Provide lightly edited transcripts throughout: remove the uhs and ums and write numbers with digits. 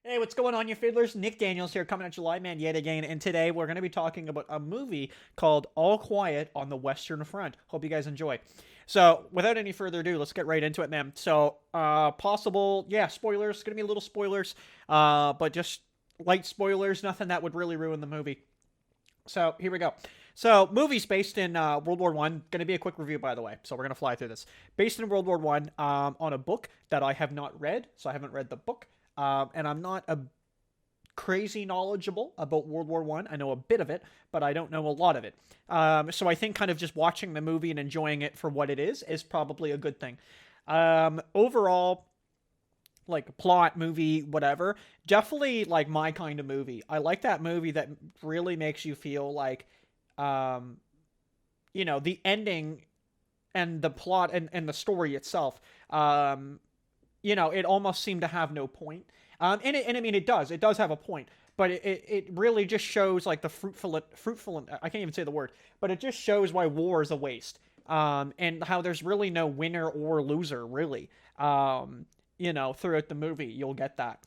Hey, what's going on, you fiddlers? Nick Daniels here, coming at you live, man, yet again. And today we're going to be talking about a movie called All Quiet on the Western Front. Hope you guys enjoy. So, without any further ado, let's get right into it, man. So, spoilers. Going to be a little spoilers, but just light spoilers. Nothing that would really ruin the movie. So, here we go. So, movies based in World War One. Going to be a quick review, by the way. So, we're going to fly through this. Based in World War One, on a book that I have not read. So, I haven't read the book. And I'm not a crazy knowledgeable about World War One. I know a bit of it, but I don't know a lot of it. So I think kind of just watching the movie and enjoying it for what it is probably a good thing. Overall, like plot, movie, whatever, definitely like my kind of movie. I like that movie that really makes you feel like, um, the ending and the plot and the story itself. It almost seemed to have no point. And I mean, it does. It does have a point, but it really just shows like the fruitful. I can't even say the word, but it just shows why war is a waste. And how there's really no winner or loser, really. Throughout the movie, you'll get that.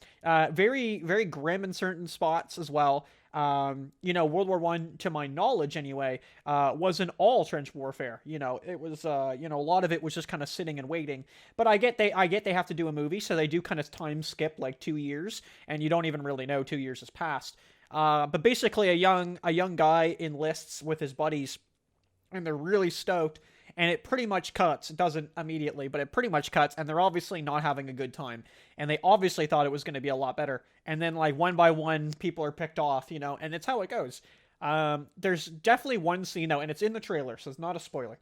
Very, very grim in certain spots as well. World War One, to my knowledge anyway, wasn't all trench warfare. It was, a lot of it was just kind of sitting and waiting. But I get they have to do a movie, so they do kind of time skip like 2 years, and you don't even really know 2 years has passed. But basically, a young guy enlists with his buddies, and they're really stoked, and it pretty much cuts. It doesn't immediately, but it pretty much cuts, and they're obviously not having a good time. And they obviously thought it was going to be a lot better. And then, like, one by one, people are picked off, and it's how it goes. There's definitely one scene, though, and it's in the trailer, so it's not a spoiler.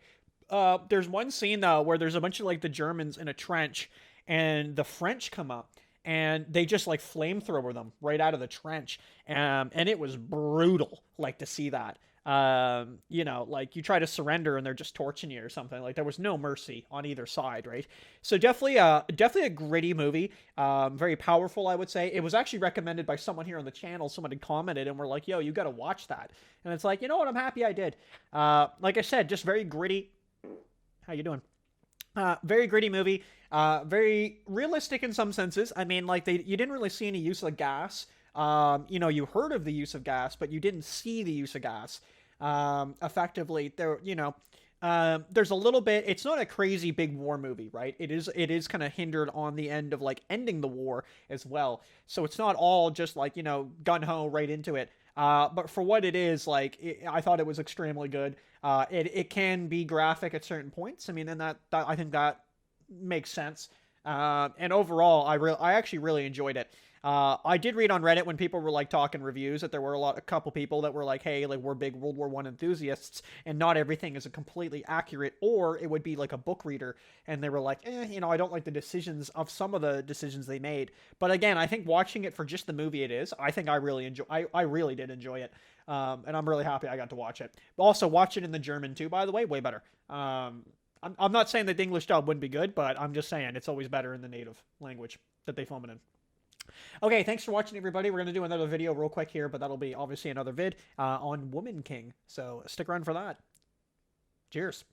There's one scene, though, where there's a bunch of, like, the Germans in a trench, and the French come up, and they just, like, flamethrower them right out of the trench. And it was brutal, like, to see that. Like you try to surrender and they're just torching you or something. Like there was no mercy on either side, right? So definitely a gritty movie. Very powerful, I would say. It was actually recommended by someone here on the channel. Someone had commented and we're like, "Yo, you got to watch that." And it's like, you know what? I'm happy I did. Like I said, just very gritty. How you doing? Very gritty movie. Very realistic in some senses. I mean, like you didn't really see any use of gas. You heard of the use of gas, but you didn't see the use of gas. Effectively, there's a little bit. It's not a crazy big war movie, right? It is kind of hindered on the end of like ending the war as well. So it's not all just like gun ho right into it. But for what it is, like I thought it was extremely good. It can be graphic at certain points. I mean, and that I think that makes sense. And overall, I actually really enjoyed it. I did read on Reddit when people were like talking reviews that there were a couple people that were like, "Hey, like we're big World War One enthusiasts, and not everything is a completely accurate, or it would be like a book reader." And they were like, I don't like the decisions of some of the decisions they made. But again, I think watching it for just the movie, I think I really enjoy. I really did enjoy it, and I'm really happy I got to watch it. Also, watch it in the German too, by the way, way better. I'm not saying that the English dub wouldn't be good, but I'm just saying it's always better in the native language that they film it in. Okay, thanks for watching, everybody. We're going to do another video real quick here, but that'll be obviously another vid on Woman King. So stick around for that. Cheers.